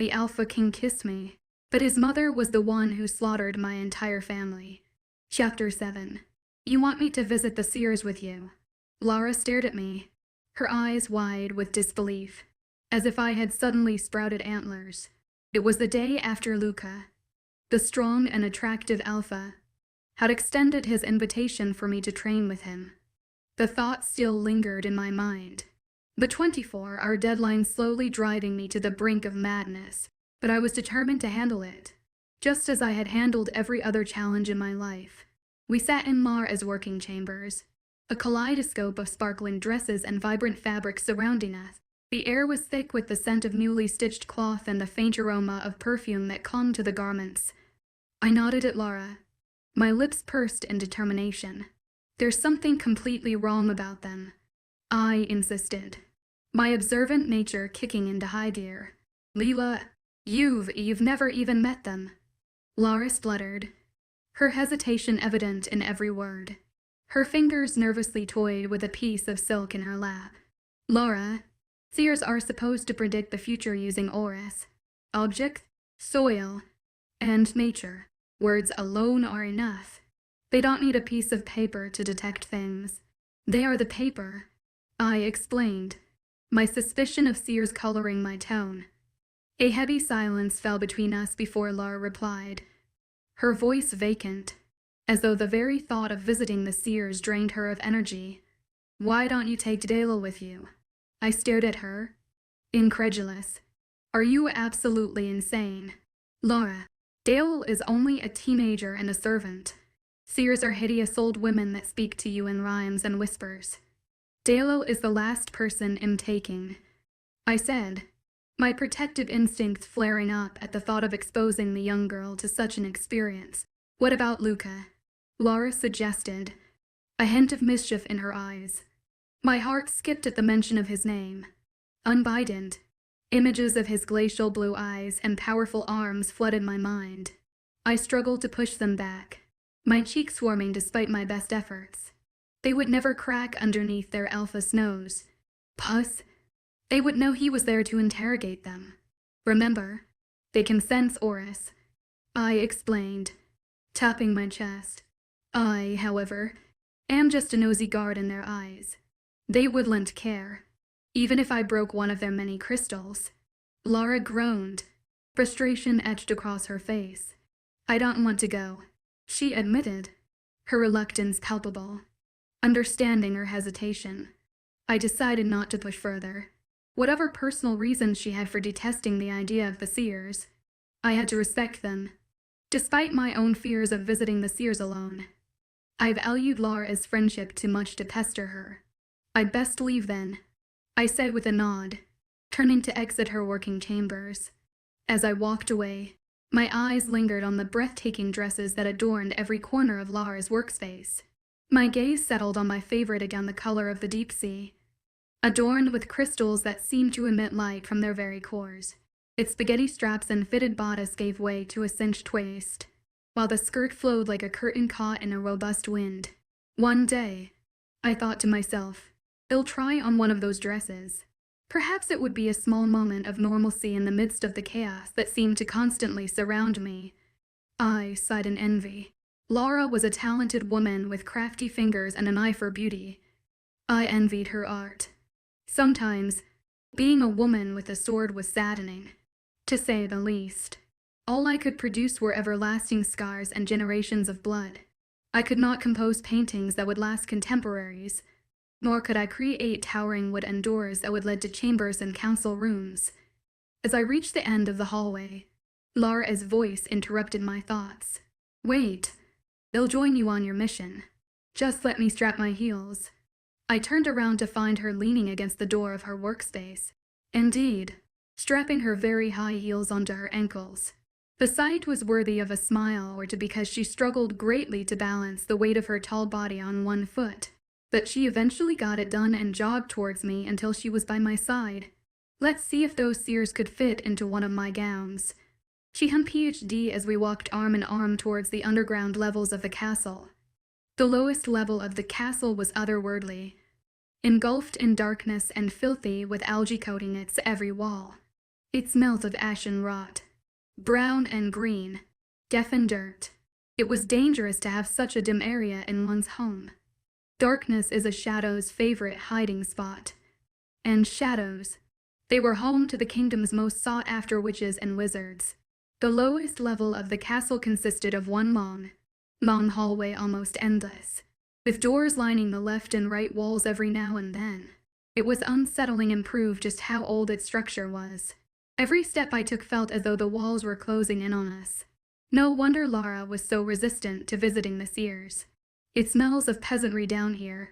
𝐊𝐴 king kissed me, but his mother was the one who slaughtered my entire family. Chapter 7. You want me to visit the seers with you? Lara stared at me, her eyes wide with disbelief, as if I had suddenly sprouted antlers. It was the day after Luca, the strong and attractive alpha, had extended his invitation for me to train with him. The thought still lingered in my mind. The 24-hour deadline slowly driving me to the brink of madness, but I was determined to handle it, just as I had handled every other challenge in my life. We sat in Mara's working chambers, a kaleidoscope of sparkling dresses and vibrant fabrics surrounding us. The air was thick with the scent of newly stitched cloth and the faint aroma of perfume that clung to the garments. I nodded at Lara, my lips pursed in determination. There's something completely wrong about them, I insisted, my observant nature kicking into high gear. Leela, you've never even met them. Lara spluttered, her hesitation evident in every word. Her fingers nervously toyed with a piece of silk in her lap. Lara, seers are supposed to predict the future using auras, objects, soil, and nature. Words alone are enough. They don't need a piece of paper to detect things. They are the paper, I explained, my suspicion of seers coloring my tone. A heavy silence fell between us before Lara replied, her voice vacant, as though the very thought of visiting the seers drained her of energy. Why don't you take 𝐷𝐴𝐿 with you? I stared at her, incredulous. Are you absolutely insane? Lara, 𝐷𝐴𝐿 is only a teenager and a servant. Seers are hideous old women that speak to you in rhymes and whispers. 𝐷𝐴𝐿 is the last person I'm taking, I said, my protective instincts flaring up at the thought of exposing the young girl to such an experience. What about Luca? Lara suggested, a hint of mischief in her eyes. My heart skipped at the mention of his name. Unbident, images of his glacial blue eyes and powerful arms flooded my mind. I struggled to push them back, my cheeks warming despite my best efforts. They would never crack underneath their alpha's nose. Puss. They would know he was there to interrogate them. Remember, they can sense auras, I explained, tapping my chest. I, however, am just a nosy guard in their eyes. They wouldn't care, even if I broke one of their many crystals. Lara groaned, frustration etched across her face. I don't want to go, she admitted, her reluctance palpable. Understanding her hesitation, I decided not to push further. Whatever personal reasons she had for detesting the idea of the seers, I had to respect them, despite my own fears of visiting the seers alone. I valued Lara's friendship too much to pester her. I'd best leave then, I said with a nod, turning to exit her working chambers. As I walked away, my eyes lingered on the breathtaking dresses that adorned every corner of Lara's workspace. My gaze settled on my favorite again, the color of the deep sea, adorned with crystals that seemed to emit light from their very cores. Its spaghetti straps and fitted bodice gave way to a cinched waist, while the skirt flowed like a curtain caught in a robust wind. One day, I thought to myself, they'll try on one of those dresses. Perhaps it would be a small moment of normalcy in the midst of the chaos that seemed to constantly surround me. I sighed in envy. Lara was a talented woman with crafty fingers and an eye for beauty. I envied her art. Sometimes, being a woman with a sword was saddening, to say the least. All I could produce were everlasting scars and generations of blood. I could not compose paintings that would last contemporaries, nor could I create towering wooden doors that would lead to chambers and council rooms. As I reached the end of the hallway, Lara's voice interrupted my thoughts. Wait, they'll join you on your mission. Just let me strap my heels. I turned around to find her leaning against the door of her workspace. Indeed, strapping her very high heels onto her ankles. The sight was worthy of a smile, or because she struggled greatly to balance the weight of her tall body on one foot. But she eventually got it done and jogged towards me until she was by my side. Let's see if those seers could fit into one of my gowns. She hummed PhD as we walked arm in arm towards the underground levels of the castle. The lowest level of the castle was otherworldly, engulfed in darkness and filthy with algae coating its every wall. It smelt of ash and rot, brown and green, death and dirt. It was dangerous to have such a dim area in one's home. Darkness is a shadow's favorite hiding spot. And shadows, they were home to the kingdom's most sought-after witches and wizards. The lowest level of the castle consisted of one long hallway, almost endless, with doors lining the left and right walls every now and then. It was unsettling and proved just how old its structure was. Every step I took felt as though the walls were closing in on us. No wonder Lara was so resistant to visiting the seers. It smells of peasantry down here,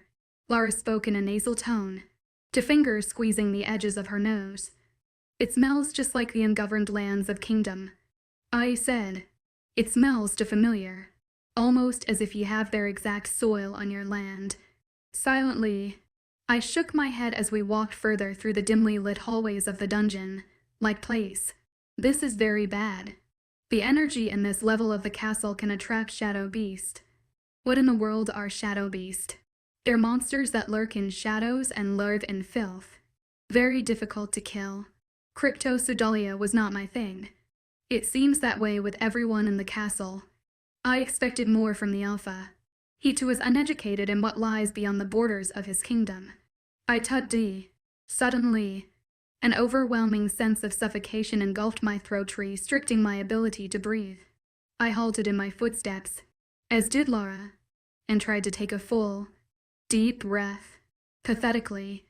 Lara spoke in a nasal tone, to fingers squeezing the edges of her nose. It smells just like the ungoverned lands of kingdom. I said, it smells too familiar, almost as if you have their exact soil on your land. Silently, I shook my head as we walked further through the dimly lit hallways of the dungeon-like place. This is very bad. The energy in this level of the castle can attract shadow beasts. What in the world are shadow beasts? They're monsters that lurk in shadows and larve in filth. Very difficult to kill. Cryptosodalia was not my thing. It seems that way with everyone in the castle. I expected more from the alpha. He too is uneducated in what lies beyond the borders of his kingdom. I tugged. Suddenly, an overwhelming sense of suffocation engulfed my throat, restricting my ability to breathe. I halted in my footsteps, as did Lara, and tried to take a full, deep breath. Pathetically,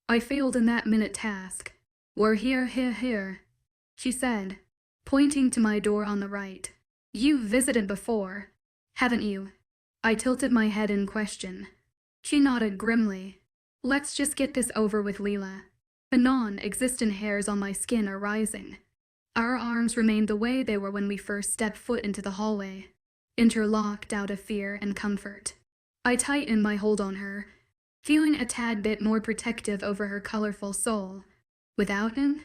I failed in that minute task. We're here, she said, pointing to my door on the right. You've visited before, haven't you? I tilted my head in question. She nodded grimly. Let's just get this over with, Leela. The non-existent hairs on my skin are rising. Our arms remained the way they were when we first stepped foot into the hallway, interlocked out of fear and comfort. I tightened my hold on her, feeling a tad bit more protective over her colorful soul. Without him,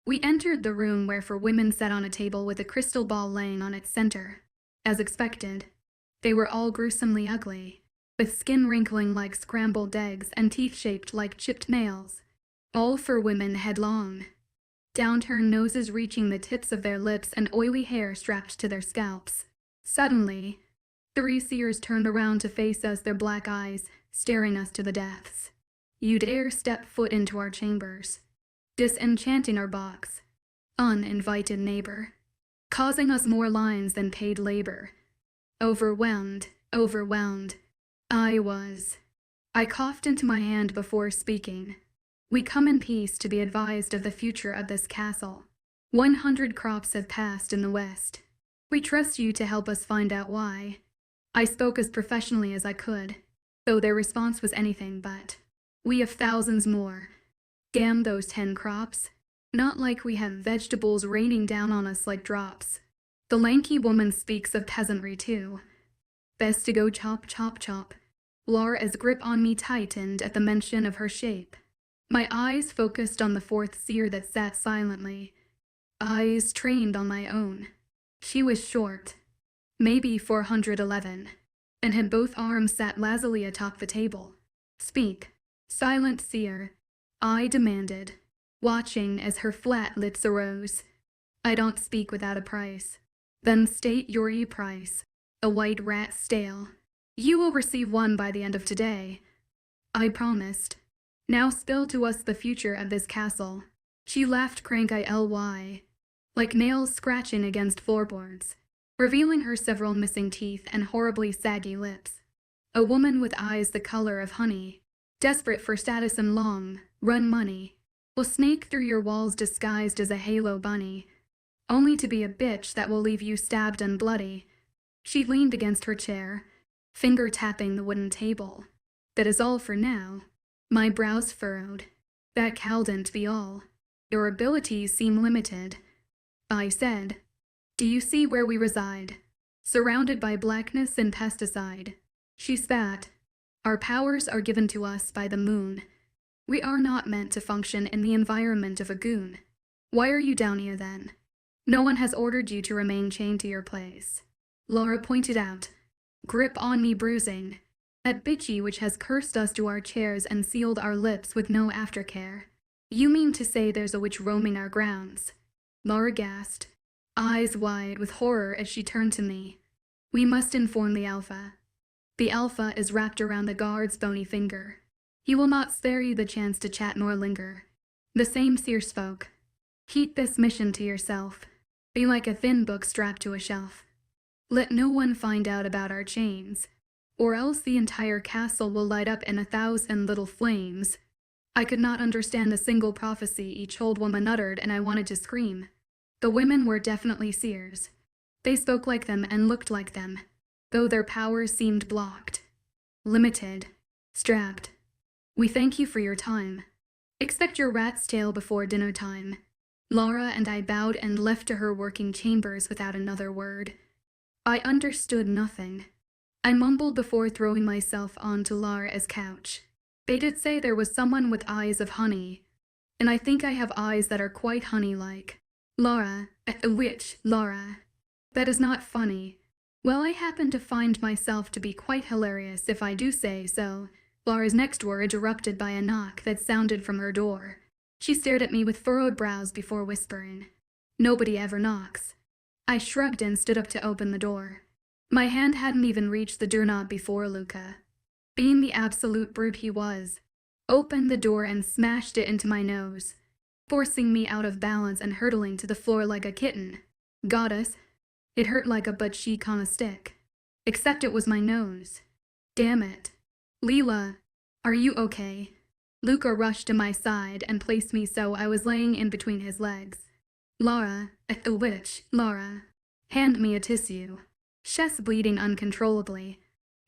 we entered the room where four women sat on a table with a crystal ball laying on its center. As expected, they were all gruesomely ugly, with skin wrinkling like scrambled eggs and teeth shaped like chipped nails. All four women had long, downturned noses reaching the tips of their lips and oily hair strapped to their scalps. Suddenly, three seers turned around to face us, their black eyes staring us to the depths. You dare step foot into our chambers, disenchanting our box, uninvited neighbor, causing us more lines than paid labor. Overwhelmed, I was. I coughed into my hand before speaking. We come in peace to be advised of the future of this castle. 100 crops have passed in the west. We trust you to help us find out why. I spoke as professionally as I could, though their response was anything but. We have thousands more. Damn those 10 crops. Not like we have vegetables raining down on us like drops. The lanky woman speaks of peasantry too. Best to go chop. Lara's grip on me tightened at the mention of her shape. My eyes focused on the fourth seer that sat silently, eyes trained on my own. She was short, maybe 411, and had both arms sat lazily atop the table. Speak, silent seer, I demanded, watching as her flat lips arose. I don't speak without a price. Then state your price. A white rat stale. You will receive one by the end of today. I promised. Now spill to us the future of this castle. She laughed 𝐴𝐿𝐴, like nails scratching against floorboards, revealing her several missing teeth and horribly saggy lips. A woman with eyes the color of honey, desperate for status and long-run money, will snake through your walls disguised as a halo bunny, only to be a bitch that will leave you stabbed and bloody. She leaned against her chair, finger tapping the wooden table. That is all for now. My brows furrowed. That couldn't be all. Your abilities seem limited. I said, do you see where we reside? Surrounded by blackness and pesticide. She spat. Our powers are given to us by the moon. We are not meant to function in the environment of a goon. Why are you down here then? No one has ordered you to remain chained to your place. Lara pointed out, grip on me bruising. That bitchy which has cursed us to our chairs and sealed our lips with no aftercare. You mean to say there's a witch roaming our grounds? Laura gasped, eyes wide with horror as she turned to me. We must inform the Alpha. The Alpha is wrapped around the guard's bony finger. He will not spare you the chance to chat nor linger. The same 𝐶𝐻 spoke. Keep this mission to yourself. Be like a thin book strapped to a shelf. Let no one find out about our chains, or else the entire castle will light up in 1,000 little flames. I could not understand a single prophecy each old woman uttered, and I wanted to scream. The women were definitely seers. They spoke like them and looked like them, though their powers seemed blocked, limited, strapped. We thank you for your time. Expect your rat's tail before dinner time. Laura and I bowed and left to her working chambers without another word. I understood nothing. I mumbled before throwing myself onto Laura's couch. They did say there was someone with eyes of honey, and I think I have eyes that are quite honey-like. Laura, which Laura? That is not funny. Well, I happen to find myself to be quite hilarious if I do say so. Laura's next words erupted by a knock that sounded from her door. She stared at me with furrowed brows before whispering, "Nobody ever knocks." I shrugged and stood up to open the door. My hand hadn't even reached the doorknob before Luca, being the absolute brute he was, opened the door and smashed it into my nose, forcing me out of balance and hurtling to the floor like a kitten. Goddess, it hurt like a butt cheek on a stick, except it was my nose. Damn it. Leela, are you okay? Luca rushed to my side and placed me so I was laying in between his legs. Laura, Laura, hand me a tissue. Chest bleeding uncontrollably.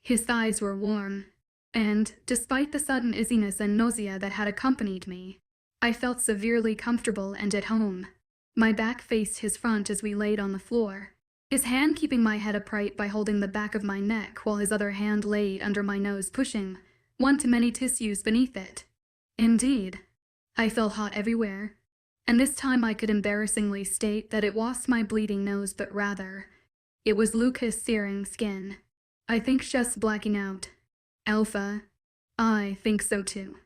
His thighs were warm, and, despite the sudden dizziness and nausea that had accompanied me, I felt severely comfortable and at home. My back faced his front as we laid on the floor, his hand keeping my head upright by holding the back of my neck while his other hand laid under my nose, pushing one-to-many tissues beneath it. Indeed, I felt hot everywhere, and this time I could embarrassingly state that it wasn't my bleeding nose, but rather, it was Luca's searing skin. I think just blacking out. Alpha, I think so too.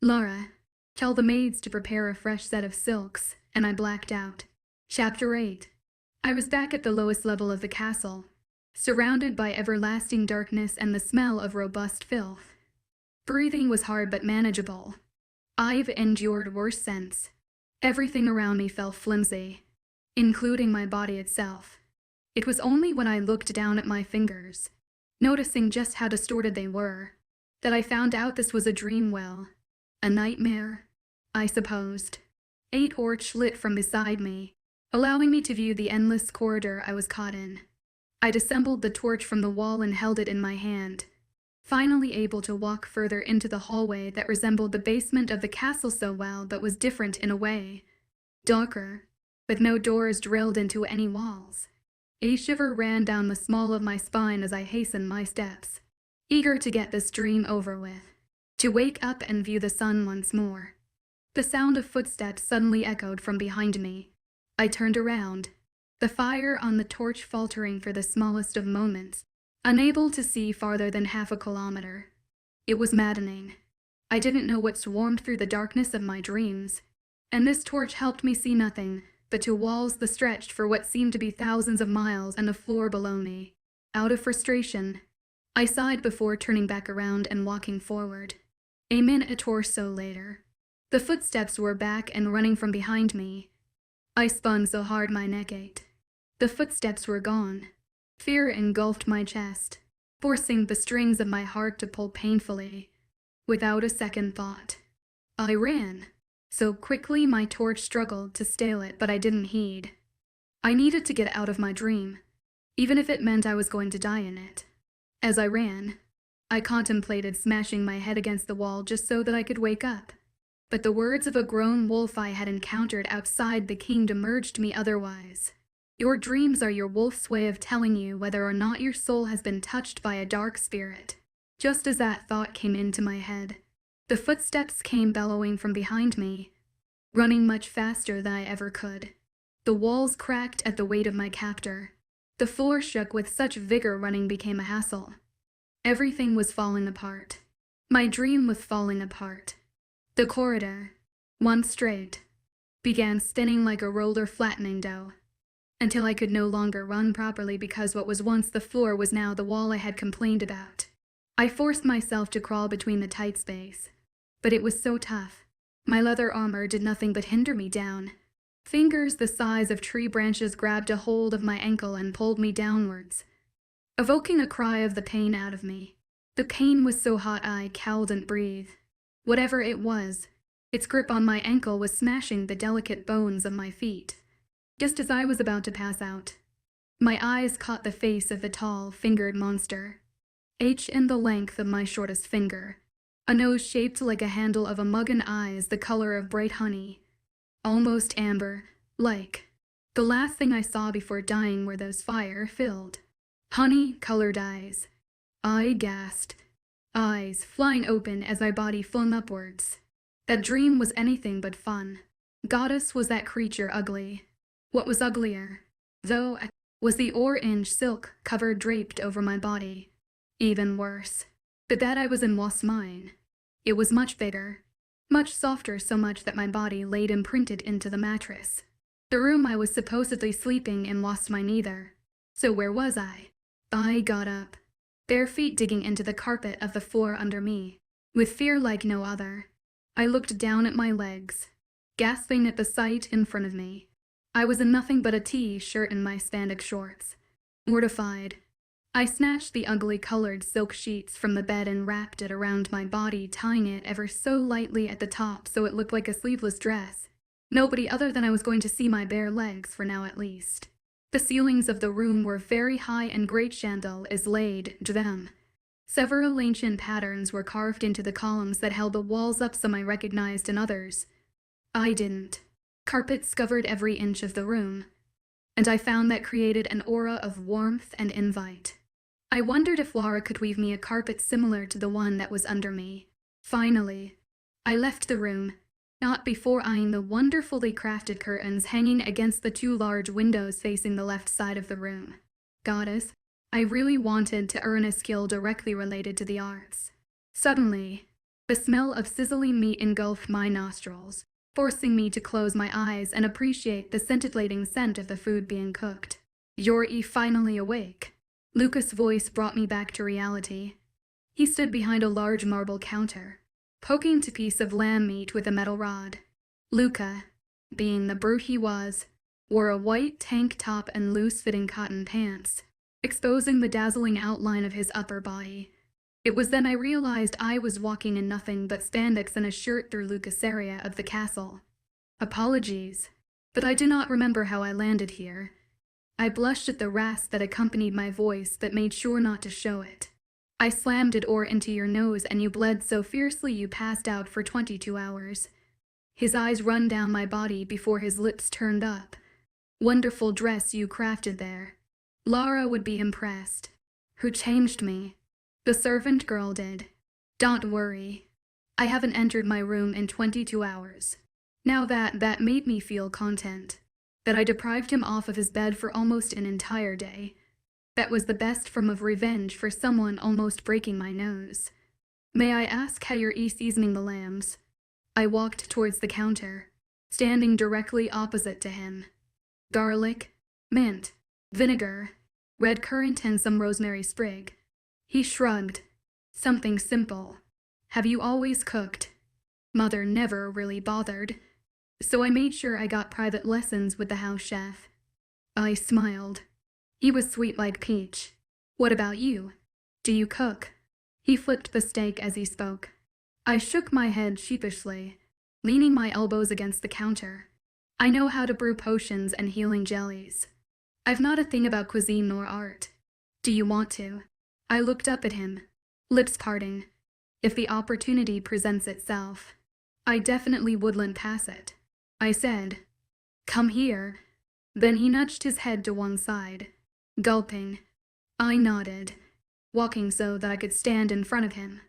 Laura, tell the maids to prepare a fresh set of silks, and I blacked out. Chapter 8. I was back at the lowest level of the castle, surrounded by everlasting darkness and the smell of robust filth. Breathing was hard but manageable. I've endured worse since. Everything around me felt flimsy, including my body itself. It was only when I looked down at my fingers, noticing just how distorted they were, that I found out this was a dream. Well, a nightmare, I supposed. A torch lit from beside me, allowing me to view the endless corridor I was caught in. I disassembled the torch from the wall and held it in my hand, finally able to walk further into the hallway that resembled the basement of the castle so well but was different in a way. Darker, with no doors drilled into any walls. A shiver ran down the small of my spine as I hastened my steps, eager to get this dream over with, to wake up and view the sun once more. The sound of footsteps suddenly echoed from behind me. I turned around, the fire on the torch faltering for the smallest of moments, unable to see farther than half a kilometer. It was maddening. I didn't know what swarmed through the darkness of my dreams, and this torch helped me see nothing but two walls that stretched for what seemed to be thousands of miles and a floor below me. Out of frustration, I sighed before turning back around and walking forward. A minute or so later, the footsteps were back and running from behind me. I spun so hard my neck ached. The footsteps were gone. Fear engulfed my chest, forcing the strings of my heart to pull painfully. Without a second thought, I ran. So quickly my torch struggled to stale it, but I didn't heed. I needed to get out of my dream, even if it meant I was going to die in it. As I ran, I contemplated smashing my head against the wall just so that I could wake up. But the words of a grown wolf I had encountered outside the kingdom urged me otherwise. Your dreams are your wolf's way of telling you whether or not your soul has been touched by a dark spirit. Just as that thought came into my head, the footsteps came bellowing from behind me, running much faster than I ever could. The walls cracked at the weight of my captor. The floor shook with such vigor running became a hassle. Everything was falling apart. My dream was falling apart. The corridor, once straight, began spinning like a roller flattening dough, until I could no longer run properly because what was once the floor was now the wall I had complained about. I forced myself to crawl between the tight space, but it was so tough. My leather armor did nothing but hinder me down. Fingers the size of tree branches grabbed a hold of my ankle and pulled me downwards, evoking a cry of the pain out of me. The pain was so hot I couldn't breathe. Whatever it was, its grip on my ankle was smashing the delicate bones of my feet. Just as I was about to pass out, my eyes caught the face of the tall, fingered monster, each in the length of my shortest finger. A nose shaped like a handle of a mug and eyes the color of bright honey, almost amber, like. The last thing I saw before dying were those fire-filled, honey-colored eyes. I gasped, eyes flying open as my body flung upwards. That dream was anything but fun. Goddess, was that creature ugly? What was uglier, though, was the orange silk cover draped over my body. Even worse, but that I was in 𝐻𝐻𝐷 mine. It was much bigger, much softer, so much that my body laid imprinted into the mattress. The room I was supposedly sleeping in 𝐻𝐻𝐷 mine either. So where was I? I got up, bare feet digging into the carpet of the floor under me. With fear like no other, I looked down at my legs, gasping at the sight in front of me. I was in nothing but a T-shirt and my spandex shorts. Mortified, I snatched the ugly colored silk sheets from the bed and wrapped it around my body, tying it ever so lightly at the top so it looked like a sleeveless dress. Nobody other than I was going to see my bare legs, for now at least. The ceilings of the room were very high and great chandel is laid to them. Several ancient patterns were carved into the columns that held the walls up, some I recognized and others I didn't. Carpets covered every inch of the room, and I found that created an aura of warmth and invite. I wondered if Laura could weave me a carpet similar to the one that was under me. Finally, I left the room, not before eyeing the wonderfully crafted curtains hanging against the two large windows facing the left side of the room. Goddess, I really wanted to earn a skill directly related to the arts. Suddenly, the smell of sizzling meat engulfed my nostrils, forcing me to close my eyes and appreciate the scintillating scent of the food being cooked. "You're finally awake." Lucas' voice brought me back to reality. He stood behind a large marble counter, poking a piece of lamb meat with a metal rod. Luca, being the brute he was, wore a white tank top and loose-fitting cotton pants, exposing the dazzling outline of his upper body. It was then I realized I was walking in nothing but spandex and a shirt through Lucas' area of the castle. Apologies, but I do not remember how I landed here. I blushed at the rasp that accompanied my voice but made sure not to show it. I slammed it into your nose and you bled so fiercely you passed out for 22 hours. His eyes run down my body before his lips turned up. Wonderful dress you crafted there. Laura would be impressed. Who changed me? The servant girl did. Don't worry. I haven't entered my room in 22 hours. Now that made me feel content. That I deprived him off of his bed for almost an entire day. That was the best form of revenge for someone almost breaking my nose. May I ask how you're seasoning the lambs? I walked towards the counter, standing directly opposite to him. Garlic, mint, vinegar, red currant and some rosemary sprig. He shrugged. Something simple. Have you always cooked? Mother never really bothered, so I made sure I got private lessons with the house chef. I smiled. He was sweet like peach. What about you? Do you cook? He flipped the steak as he spoke. I shook my head sheepishly, leaning my elbows against the counter. I know how to brew potions and healing jellies. I've not a thing about cuisine nor art. Do you want to? I looked up at him, lips parting. If the opportunity presents itself, I definitely wouldn't pass it. I said, "Come here." Then he nudged his head to one side, gulping. I nodded, walking so that I could stand in front of him.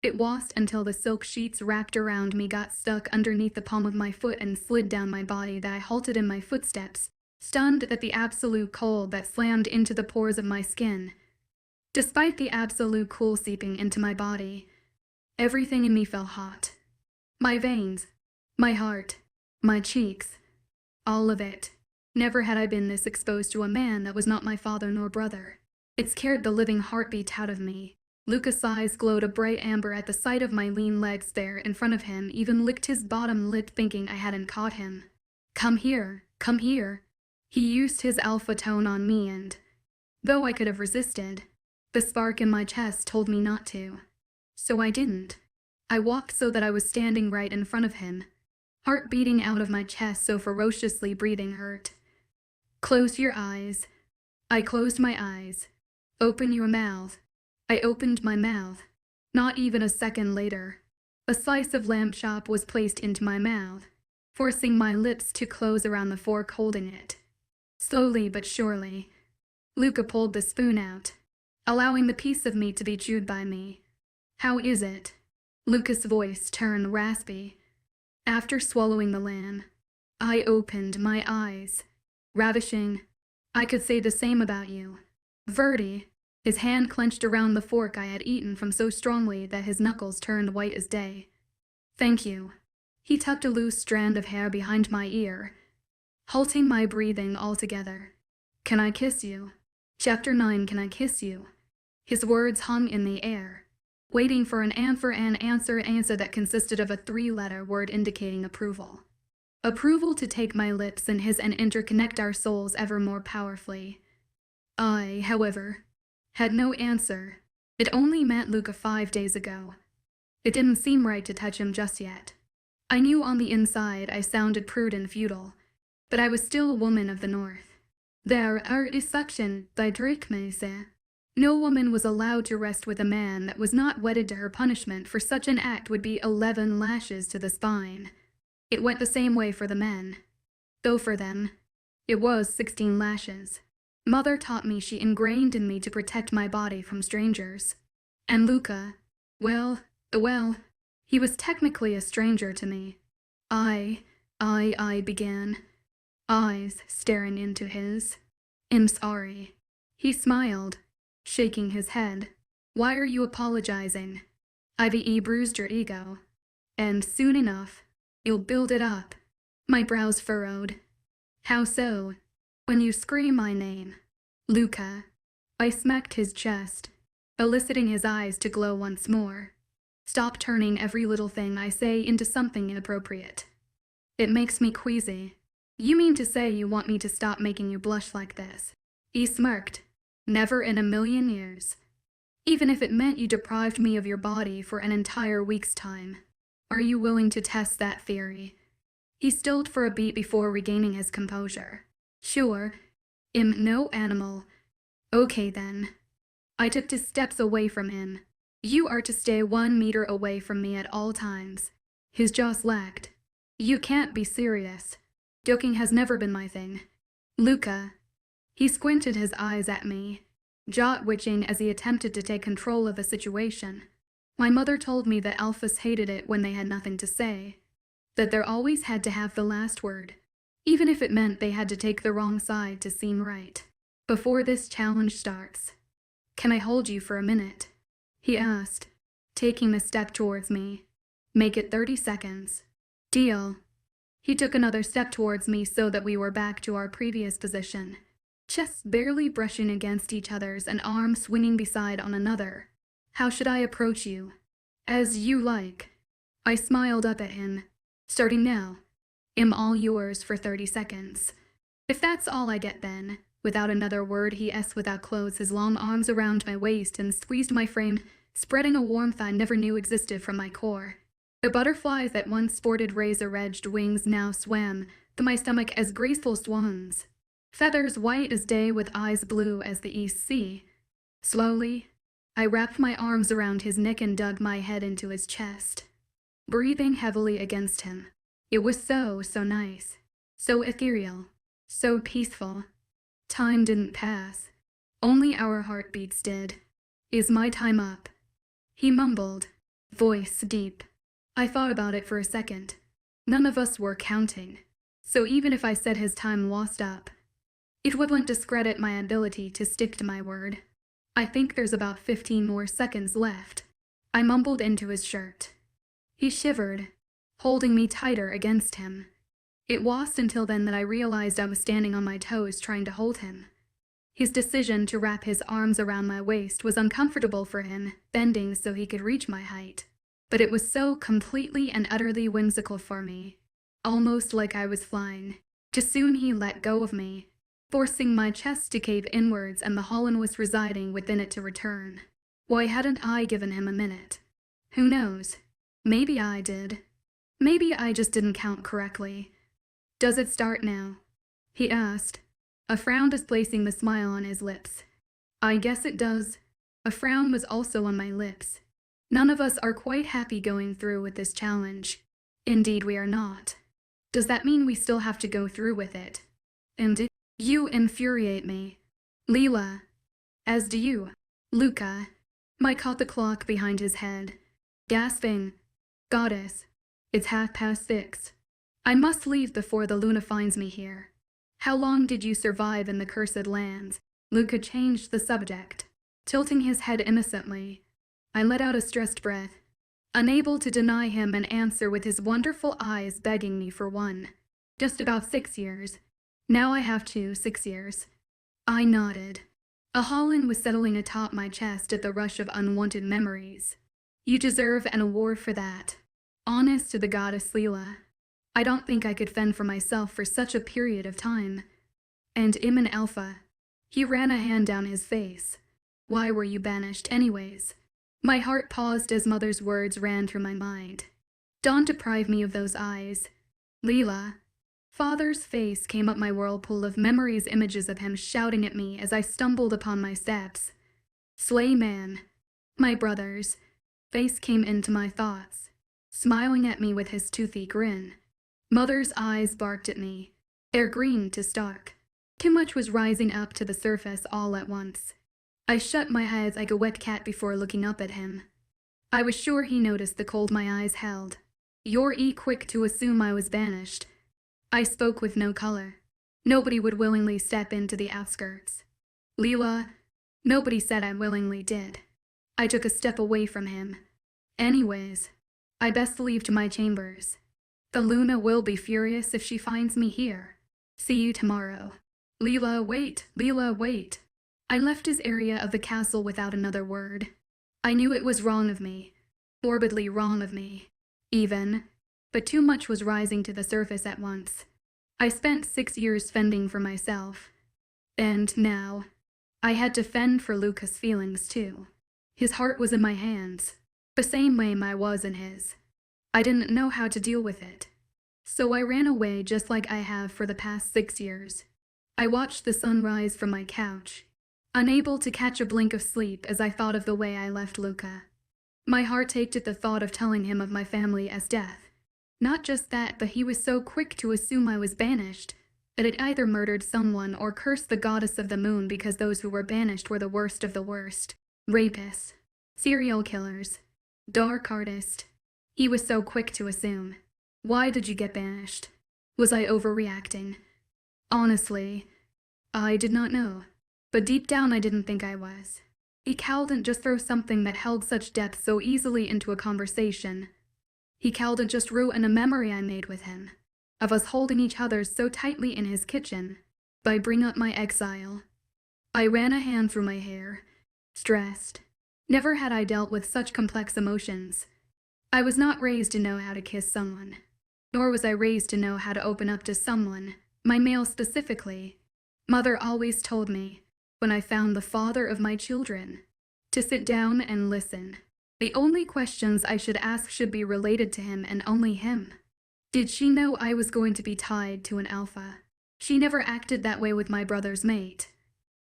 It wasn't until the silk sheets wrapped around me got stuck underneath the palm of my foot and slid down my body that I halted in my footsteps, stunned at the absolute cold that slammed into the pores of my skin. Despite the absolute cool seeping into my body, everything in me felt hot. My veins, my heart, My cheeks. All of it. Never had I been this exposed to a man that was not my father nor brother. It scared the living heartbeat out of me. Lucas' eyes glowed a bright amber at the sight of my lean legs there in front of him, even licked his bottom lip thinking I hadn't caught him. Come here, come here. He used his alpha tone on me and, though I could have resisted, the spark in my chest told me not to. So I didn't. I walked so that I was standing right in front of him, heart beating out of my chest so ferociously breathing hurt. Close your eyes. I closed my eyes. Open your mouth. I opened my mouth. Not even a second later, a slice of lamb chop was placed into my mouth, forcing my lips to close around the fork holding it. Slowly but surely, Luca pulled the spoon out, allowing the piece of meat to be chewed by me. How is it? Luca's voice turned raspy. After swallowing the lamb, I opened my eyes. Ravishing. I could say the same about you. Verdi. His hand clenched around the fork I had eaten from so strongly that his knuckles turned white as day. Thank you. He tucked a loose strand of hair behind my ear, halting my breathing altogether. Can I kiss you? Chapter 9, Can I Kiss You? His words hung in the air, waiting for an answer that consisted of a 3-letter word indicating approval. Approval to take my lips in his and interconnect our souls ever more powerfully. I, however, had no answer. It only met Luca 5 days ago. It didn't seem right to touch him just yet. I knew on the inside I sounded prude and futile, but I was still a woman of the North. 𝐊𝐢𝐧𝐼𝐬. No woman was allowed to rest with a man that was not wedded to her. Punishment for such an act would be 11 lashes to the spine. It went the same way for the men, though for them, it was 16 lashes. Mother taught me, she ingrained in me to protect my body from strangers. And Luca, well, he was technically a stranger to me. I began, eyes staring into his. I'm sorry. He smiled, shaking his head. Why are you apologizing? 𝐼𝐸 bruised your ego. And soon enough, you'll build it up. My brows furrowed. How so? When you scream my name, Luca. I smacked his chest, eliciting his eyes to glow once more. Stop turning every little thing I say into something inappropriate. It makes me queasy. You mean to say you want me to stop making you blush like this? He smirked. Never in a million years. Even if it meant you deprived me of your body for an entire week's time. Are you willing to test that theory? He stilled for a beat before regaining his composure. Sure. I'm no animal. Okay then. I took 2 steps away from him. You are to stay 1 meter away from me at all times. His jaw slacked. You can't be serious. Joking has never been my thing. Luca. He squinted his eyes at me, jaw twitching as he attempted to take control of the situation. My mother told me that alphas hated it when they had nothing to say, that they always had to have the last word, even if it meant they had to take the wrong side to seem right. Before this challenge starts, can I hold you for a minute? He asked, taking a step towards me. Make it 30 seconds. Deal. He took another step towards me so that we were back to our previous position, chests barely brushing against each other's and arms swinging beside on another. How should I approach you? As you like. I smiled up at him. Starting now. I'm all yours for 30 seconds. If that's all I get then. Without another word, he without clothes, his long arms around my waist and squeezed my frame, spreading a warmth I never knew existed from my core. The butterflies that once sported razor-edged wings now swam through my stomach as graceful swans. Feathers white as day with eyes blue as the East Sea. Slowly, I wrapped my arms around his neck and dug my head into his chest, breathing heavily against him. It was so nice, so ethereal, so peaceful. Time didn't pass. Only our heartbeats did. Is my time up? He mumbled, voice deep. I thought about it for a second. None of us were counting, so even if I said his time lost up, it wouldn't discredit my ability to stick to my word. I think there's about 15 more seconds left. I mumbled into his shirt. He shivered, holding me tighter against him. It wasn't until then that I realized I was standing on my toes trying to hold him. His decision to wrap his arms around my waist was uncomfortable for him, bending so he could reach my height. But it was so completely and utterly whimsical for me, almost like I was flying. Too soon he let go of me, forcing my chest to cave inwards, and the Holland was residing within it to return. Why hadn't I given him a minute? Who knows? Maybe I did. Maybe I just didn't count correctly. "Does it start now?" he asked, a frown displacing the smile on his lips. "I guess it does." A frown was also on my lips. None of us are quite happy going through with this challenge. Indeed, we are not. Does that mean we still have to go through with it? And you infuriate me. Leela. As do you. Luca. Mike caught the clock behind his head, gasping. "Goddess, it's 6:30. I must leave before the Luna finds me here. How long did you survive in the cursed lands?" Luca changed the subject, tilting his head innocently. I let out a stressed breath, unable to deny him an answer, with his wonderful eyes begging me for one. "Just about 6 years. Now I have 6 years. I nodded. A Holland was settling atop my chest at the rush of unwanted memories. "You deserve an award for that. Honest to the goddess Leela. I don't think I could fend for myself for such a period of time. And Immerse Alpha." He ran a hand down his face. "Why were you banished anyways?" My heart paused as Mother's words ran through my mind. "Don't deprive me of those eyes. Leela." Father's face came up my whirlpool of memories, images of him shouting at me as I stumbled upon my steps. Slay man. My brother's face came into my thoughts, smiling at me with his toothy grin. Mother's eyes barked at me, air green to stark. Too much was rising up to the surface all at once. I shut my eyes like a wet cat before looking up at him. I was sure he noticed the cold my eyes held. "You're quick to assume I was banished." I spoke with no color. Nobody would willingly step into the outskirts. "Leela." Nobody said I willingly did. I took a step away from him. "Anyways, I best leave to my chambers. The Luna will be furious if she finds me here. See you tomorrow." "Leela, wait. Leela, wait." I left his area of the castle without another word. I knew it was wrong of me, morbidly wrong of me, even, but too much was rising to the surface at once. I spent 6 years fending for myself, and now I had to fend for Luca's feelings too. His heart was in my hands, the same way mine was in his. I didn't know how to deal with it, so I ran away just like I have for the past 6 years. I watched the sun rise from my couch, unable to catch a blink of sleep as I thought of the way I left Luca. My heart ached at the thought of telling him of my family as death. Not just that, but he was so quick to assume I was banished, that it either murdered someone or cursed the goddess of the moon, because those who were banished were the worst of the worst. Rapists, serial killers, dark artists. He was so quick to assume. Why did you get banished? Was I overreacting? Honestly, I did not know. But deep down I didn't think I was. 𝐾𝐞𝐬 didn't just throw something that held such depth so easily into a conversation. 𝐾𝐞𝐬 didn't just ruin a memory I made with him, of us holding each other so tightly in his kitchen, by bringing up my exile. I ran a hand through my hair, stressed. Never had I dealt with such complex emotions. I was not raised to know how to kiss someone, nor was I raised to know how to open up to someone, my male specifically. Mother always told me, when I found the father of my children, to sit down and listen. The only questions I should ask should be related to him and only him. Did she know I was going to be tied to an alpha? She never acted that way with my brother's mate,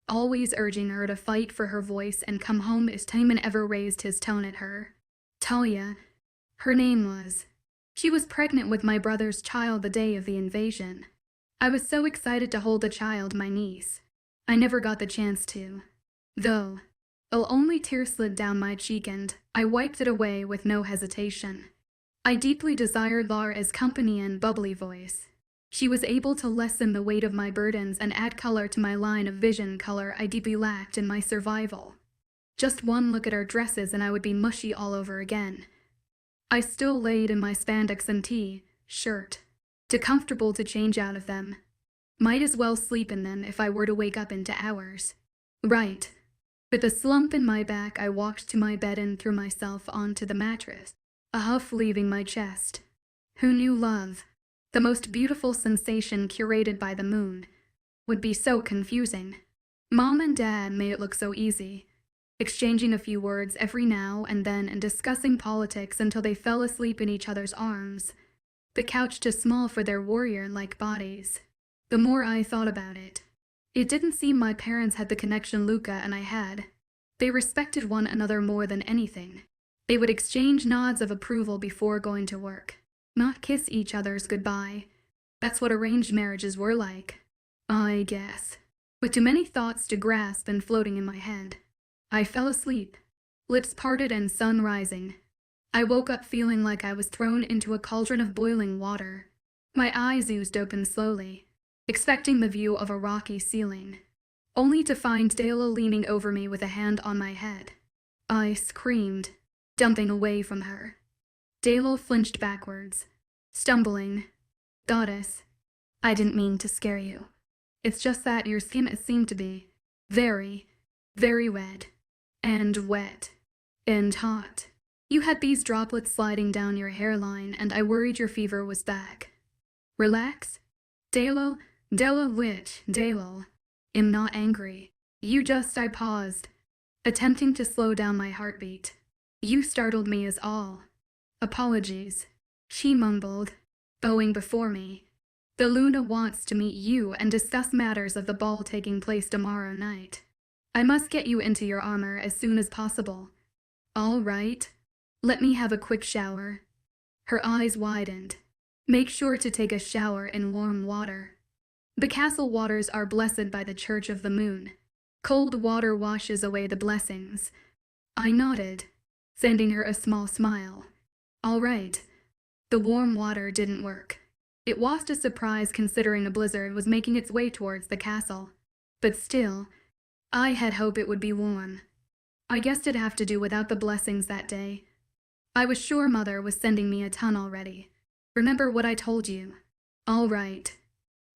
always urging her to fight for her voice and come home as Timon ever raised his tone at her. Talia, her name was. She was pregnant with my brother's child the day of the invasion. I was so excited to hold the child, my niece. I never got the chance to, though. Only tear slid down my cheek and I wiped it away with no hesitation. I deeply desired 𝐊𝐢𝐬 company and bubbly voice. She was able to lessen the weight of my burdens and add color to my line of vision, color I deeply lacked in my survival. Just one look at our dresses and I would be mushy all over again. I still laid in my spandex and shirt, too comfortable to change out of them. Might as well sleep in them if I were to wake up into hours. Right. With a slump in my back, I walked to my bed and threw myself onto the mattress, a huff leaving my chest. Who knew love, the most beautiful sensation curated by the moon, would be so confusing? Mom and Dad made it look so easy, exchanging a few words every now and then and discussing politics until they fell asleep in each other's arms, the couch too small for their warrior-like bodies. The more I thought about it, it didn't seem my parents had the connection Luca and I had. They respected one another more than anything. They would exchange nods of approval before going to work, not kiss each other's goodbye. That's what arranged marriages were like, I guess. With too many thoughts to grasp and floating in my head, I fell asleep, lips parted and sun rising. I woke up feeling like I was thrown into a cauldron of boiling water. My eyes oozed open slowly, expecting the view of a rocky ceiling, only to find 𝐊𝐢 leaning over me with a hand on my head. I screamed, jumping away from her. 𝐊𝐢 flinched backwards, stumbling. Goddess, I didn't mean to scare you. It's just that your skin seemed to be very, very red, and wet, and hot. You had these droplets sliding down your hairline, and I worried your fever was back. Relax? 𝐊𝐢, 𝐊𝐢𝐻, I'm not angry. I paused, attempting to slow down my heartbeat. You startled me is all. Apologies, she mumbled, bowing before me. The Luna wants to meet you and discuss matters of the ball taking place tomorrow night. I must get you into your armor as soon as possible. All right. Let me have a quick shower. Her eyes widened. Make sure to take a shower in warm water. The castle waters are blessed by the Church of the Moon. Cold water washes away the blessings. I nodded, sending her a small smile. All right. The warm water didn't work. It was a surprise considering a blizzard was making its way towards the castle. But still, I had hoped it would be warm. I guessed it'd have to do without the blessings that day. I was sure Mother was sending me a ton already. Remember what I told you. All right.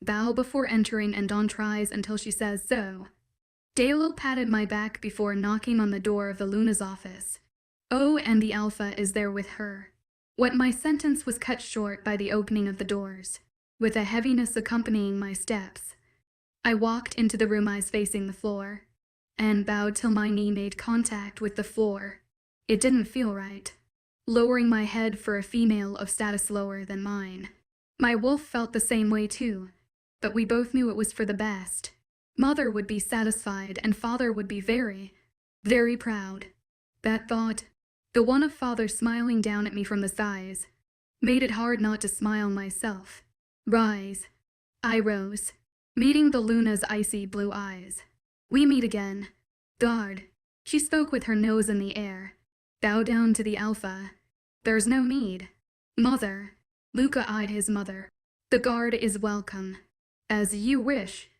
Bow before entering and don't tries until she says so. 𝐊𝐢 patted my back before knocking on the door of the Luna's office. Oh, and the Alpha is there with her. What my sentence was cut short by the opening of the doors, with a heaviness accompanying my steps. I walked into the room, eyes facing the floor, and bowed till my knee made contact with the floor. It didn't feel right. Lowering my head for a female of status lower than mine. My wolf felt the same way too, but we both knew it was for the best. Mother would be satisfied and Father would be very, very proud. That thought, the one of Father smiling down at me from the skies, made it hard not to smile myself. Rise. I rose, meeting the Luna's icy blue eyes. We meet again. Guard. She spoke with her nose in the air. Bow down to the Alpha. There's no need. Mother. Luca eyed his mother. The guard is welcome. As you wish.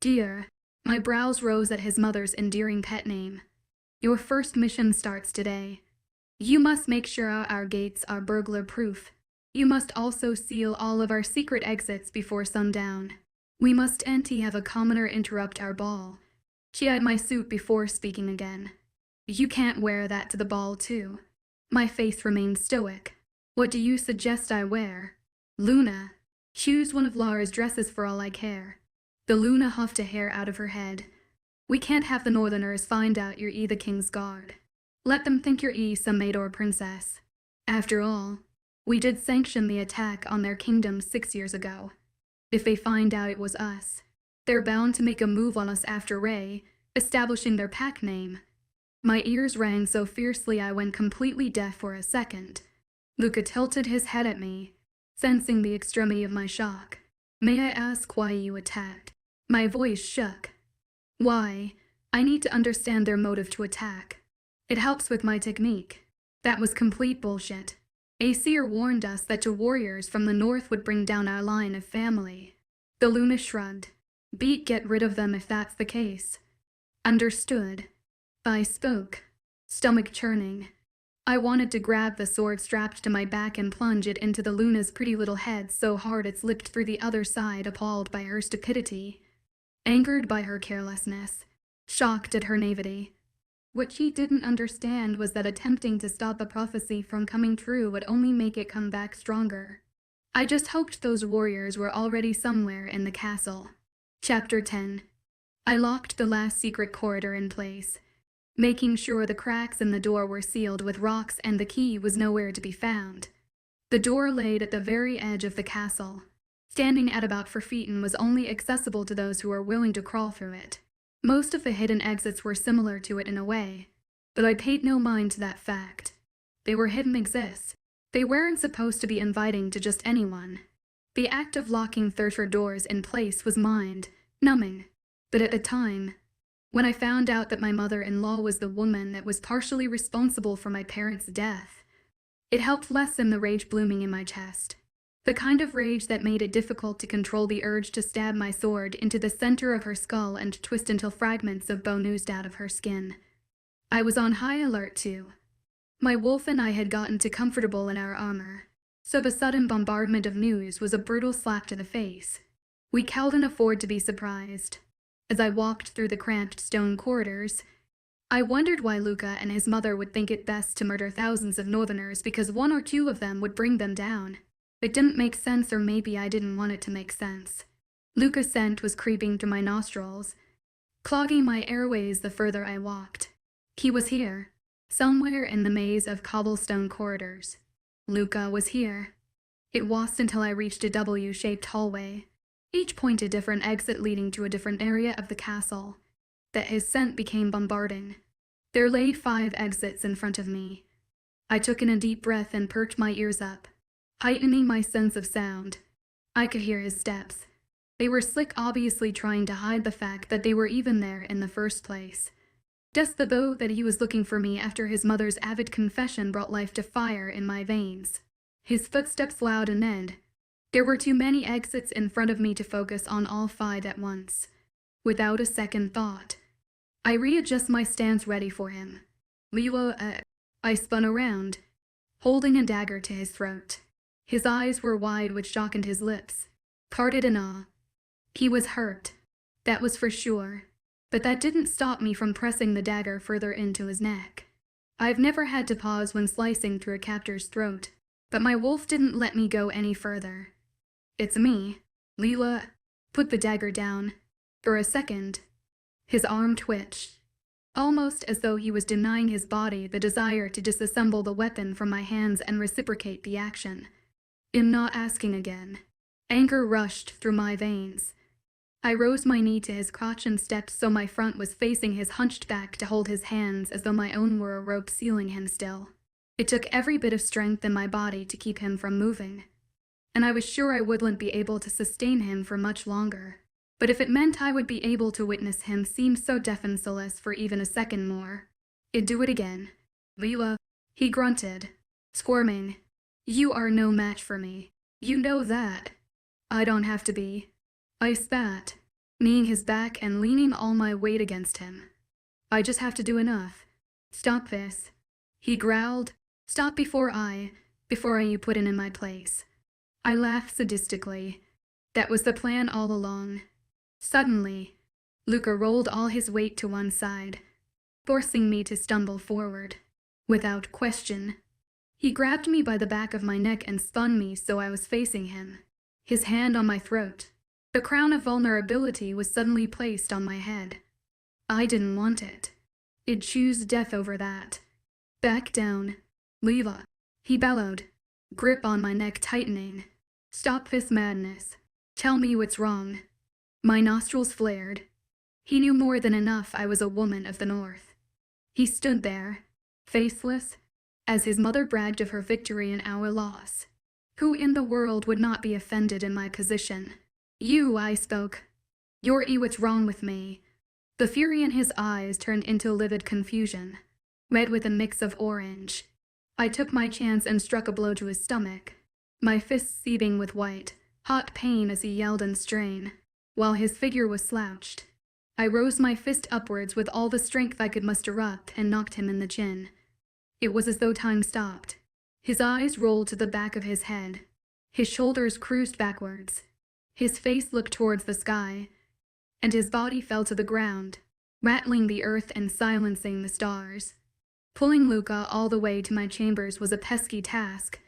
Dear. My brows rose at his mother's endearing pet name. Your first mission starts today. You must make sure our gates are burglar-proof. You must also seal all of our secret exits before sundown. We must have a commoner interrupt our ball. She eyed my suit before speaking again. You can't wear that to the ball too. My face remained stoic. What do you suggest I wear? Luna. Choose one of Lara's dresses for all I care. The Luna huffed a hair out of her head. We can't have the Northerners find out you're the King's Guard. Let them think you're some maid or princess. After all, we did sanction the attack on their kingdom 6 years ago. If they find out it was us, they're bound to make a move on us after Ray, establishing their pack name. My ears rang so fiercely I went completely deaf for a second. Luca tilted his head at me, sensing the extremity of my shock. May I ask why you attacked? My voice shook. Why? I need to understand their motive to attack. It helps with my technique. That was complete bullshit. A seer warned us that the warriors from the north would bring down our line of family. The Luna shrugged. Get rid of them if that's the case. Understood. I spoke, stomach churning. I wanted to grab the sword strapped to my back and plunge it into the Luna's pretty little head so hard it slipped through the other side, appalled by her stupidity, angered by her carelessness, shocked at her naivety. What she didn't understand was that attempting to stop a prophecy from coming true would only make it come back stronger. I just hoped those warriors were already somewhere in the castle. Chapter 10. I locked the last secret corridor in place, making sure the cracks in the door were sealed with rocks and the key was nowhere to be found. The door laid at the very edge of the castle, standing at about 4 feet, and was only accessible to those who were willing to crawl through it. Most of the hidden exits were similar to it in a way, but I paid no mind to that fact. They were hidden exits. They weren't supposed to be inviting to just anyone. The act of locking theatre doors in place was mind-numbing, but at the time, when I found out that my mother-in-law was the woman that was partially responsible for my parents' death, it helped lessen the rage blooming in my chest. The kind of rage that made it difficult to control the urge to stab my sword into the center of her skull and twist until fragments of bone oozed out of her skin. I was on high alert too. My wolf and I had gotten too comfortable in our armor, so the sudden bombardment of news was a brutal slap to the face. We couldn't afford to be surprised. As I walked through the cramped stone corridors, I wondered why Luca and his mother would think it best to murder thousands of northerners because 1 or 2 of them would bring them down. It didn't make sense, or maybe I didn't want it to make sense. Luca's scent was creeping through my nostrils, clogging my airways the further I walked. He was here, somewhere in the maze of cobblestone corridors. Luca was here. It wasn't until I reached a W-shaped hallway, each point a different exit leading to a different area of the castle, that his scent became bombarding. There lay 5 exits in front of me. I took in a deep breath and perked my ears up, heightening my sense of sound. I could hear his steps. They were slick, obviously trying to hide the fact that they were even there in the first place. Just the bow that he was looking for me after his mother's avid confession brought life to fire in my veins. His footsteps loud and end. There were too many exits in front of me to focus on all 5 at once. Without a second thought, I readjust my stance, ready for him. 𝐊𝐢𝐬𝐩𝐿. I spun around, holding a dagger to his throat. His eyes were wide with shock and his lips parted in awe. He was hurt, that was for sure, but that didn't stop me from pressing the dagger further into his neck. I've never had to pause when slicing through a captor's throat, but my wolf didn't let me go any further. It's me, 𝐊𝐢𝐬𝐻. Put the dagger down. For a second, his arm twitched, almost as though he was denying his body the desire to disassemble the weapon from my hands and reciprocate the action. In not asking again, anger rushed through my veins. I rose my knee to his crotch and stepped so my front was facing his hunched back to hold his hands as though my own were a rope sealing him still. It took every bit of strength in my body to keep him from moving, and I was sure I wouldn't be able to sustain him for much longer. But if it meant I would be able to witness him seem so defenseless for even a second more, I'd do it again. 𝐊𝐢𝐬𝐻. He grunted, squirming. You are no match for me. You know that. I don't have to be. I spat, kneeing his back and leaning all my weight against him. I just have to do enough. Stop this. He growled. Stop before you put it in my place. I laughed sadistically. That was the plan all along. Suddenly, Luca rolled all his weight to one side, forcing me to stumble forward. Without question, he grabbed me by the back of my neck and spun me so I was facing him, his hand on my throat. The crown of vulnerability was suddenly placed on my head. I didn't want it. I'd choose death over that. Back down, 𝐊𝐢𝐬𝐻. He bellowed, grip on my neck tightening. Stop this madness. Tell me what's wrong. My nostrils flared. He knew more than enough I was a woman of the North. He stood there, faceless, as his mother bragged of her victory in our loss. Who in the world would not be offended in my position? I spoke. What's wrong with me? The fury in his eyes turned into livid confusion, red with a mix of orange. I took my chance and struck a blow to his stomach, my fists seething with white, hot pain as he yelled in strain, while his figure was slouched. I rose my fist upwards with all the strength I could muster up and knocked him in the chin. It was as though time stopped. His eyes rolled to the back of his head. His shoulders cruised backwards. His face looked towards the sky, and his body fell to the ground, rattling the earth and silencing the stars. Pulling Luca all the way to my chambers was a pesky task,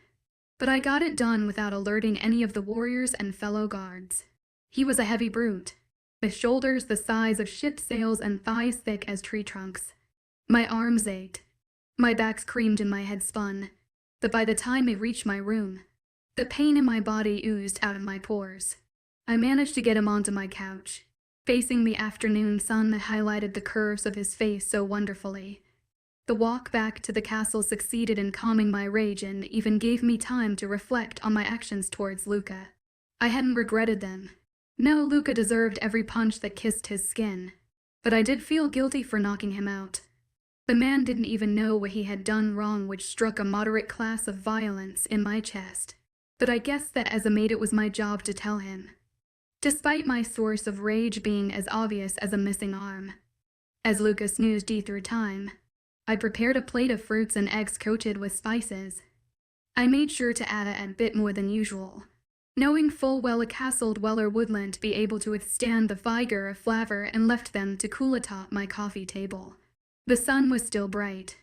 but I got it done without alerting any of the warriors and fellow guards. He was a heavy brute, with shoulders the size of ship sails and thighs thick as tree trunks. My arms ached. My back screamed and my head spun, but by the time it reached my room, the pain in my body oozed out of my pores. I managed to get him onto my couch, facing the afternoon sun that highlighted the curves of his face so wonderfully. The walk back to the castle succeeded in calming my rage and even gave me time to reflect on my actions towards Luca. I hadn't regretted them. No, Luca deserved every punch that kissed his skin, but I did feel guilty for knocking him out. The man didn't even know what he had done wrong, which struck a moderate class of violence in my chest, but I guessed that as a maid it was my job to tell him, despite my source of rage being as obvious as a missing arm. As Luca snoozed through time, I prepared a plate of fruits and eggs coated with spices. I made sure to add a bit more than usual, knowing full well 𝐾𝐿 wouldn't be able to withstand the vigor of flavor, and left them to cool atop my coffee table. The sun was still bright,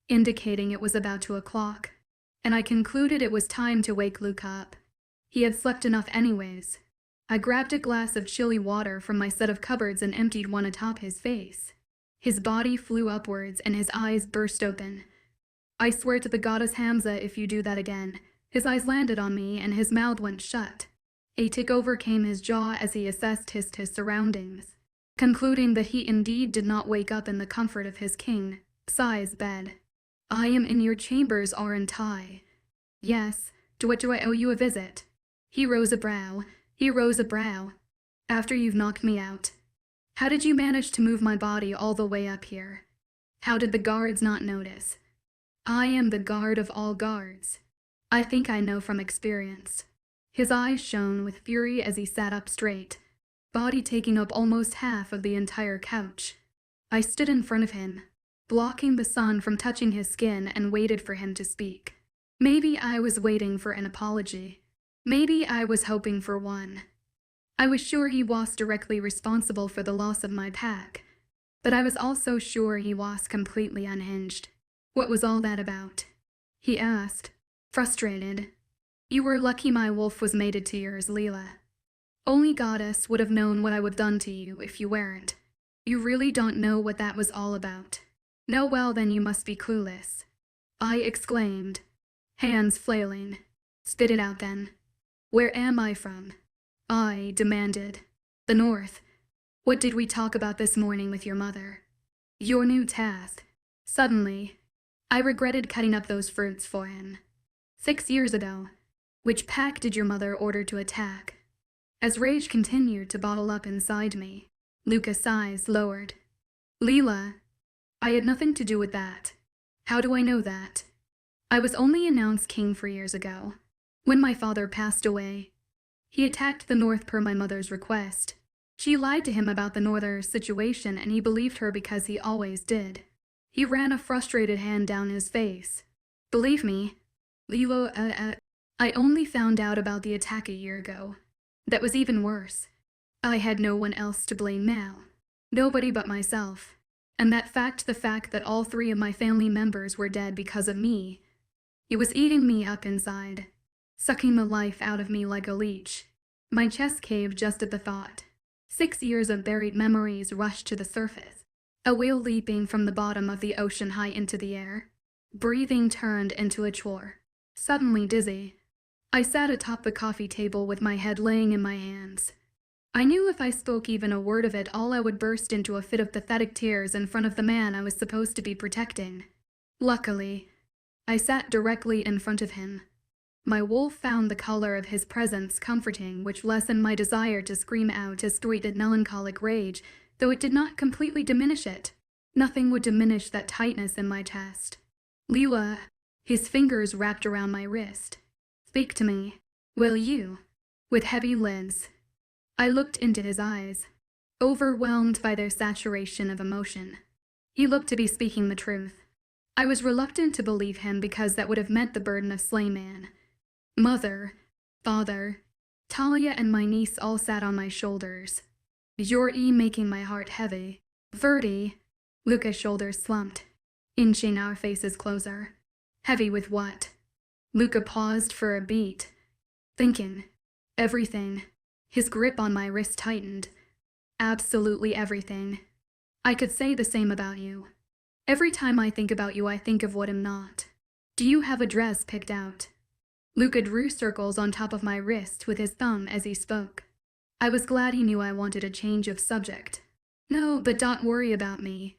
indicating it was about 2 o'clock, and I concluded it was time to wake Luca up. He had slept enough anyways. I grabbed a glass of chilly water from my set of cupboards and emptied one atop his face. His body flew upwards and his eyes burst open. I swear to the goddess 𝐊𝐿𝐬, if you do that again. His eyes landed on me and his mouth went shut. A tick overcame his jaw as he assessed his surroundings, concluding that he indeed did not wake up in the comfort of his king-size bed. "I am in your chambers, aren't I?" "Yes. Do I owe you a visit?" He rose a brow. "After you've knocked me out. How did you manage to move my body all the way up here? How did the guards not notice? I am the guard of all guards. I think I know from experience." His eyes shone with fury as he sat up straight, body taking up almost half of the entire couch. I stood in front of him, blocking the sun from touching his skin, and waited for him to speak. Maybe I was waiting for an apology. Maybe I was hoping for one. I was sure he was directly responsible for the loss of my pack, but I was also sure he was completely unhinged. "What was all that about?" he asked, frustrated. "You were lucky my wolf was mated to yours, 𝐊𝐿𝐬. Only goddess would have known what I would have done to you if you weren't. You really don't know what that was all about." "No, well then you must be clueless," I exclaimed, hands flailing. "Spit it out then. Where am I from?" I demanded. "The North. What did we talk about this morning with your mother?" "Your new task." Suddenly, I regretted cutting up those fruits for him. 6 years ago. Which pack did your mother order to attack? As rage continued to bottle up inside me, Luca's eyes lowered. "𝐊𝐿𝐬, I had nothing to do with that." "How do I know that?" "I was only announced king 4 years ago, when my father passed away. He attacked the North per my mother's request. She lied to him about the Northern situation and he believed her because he always did." He ran a frustrated hand down his face. "Believe me, 𝐊𝐿𝐬, I only found out about the attack a year ago. That was even worse. I had no one else to blame now. Nobody but myself. And the fact that all 3 of my family members were dead because of me, it was eating me up inside, sucking the life out of me like a leech." My chest caved just at the thought. 6 years of buried memories rushed to the surface. A whale leaping from the bottom of the ocean high into the air. Breathing turned into a chore. Suddenly dizzy, I sat atop the coffee table with my head laying in my hands. I knew if I spoke even a word of it all I would burst into a fit of pathetic tears in front of the man I was supposed to be protecting. Luckily, I sat directly in front of him. My wolf found the color of his presence comforting, which lessened my desire to scream out his tweeted melancholic rage, though it did not completely diminish it. Nothing would diminish that tightness in my chest. "𝐊𝐿𝐬," his fingers wrapped around my wrist. "Speak to me, will you?" With heavy lids, I looked into his eyes, overwhelmed by their saturation of emotion. He looked to be speaking the truth. I was reluctant to believe him because that would have meant the burden of slayman. Mother, father, Talia and my niece all sat on my shoulders, 𝐊𝐢𝐬𝐩𝐿 making my heart heavy. Verdi, Luca's shoulders slumped, inching our faces closer. Heavy with what? Luca paused for a beat, thinking. Everything. His grip on my wrist tightened. Absolutely everything. I could say the same about you. Every time I think about you, I think of what I'm not. Do you have a dress picked out? Luca drew circles on top of my wrist with his thumb as he spoke. I was glad he knew I wanted a change of subject. No, but don't worry about me.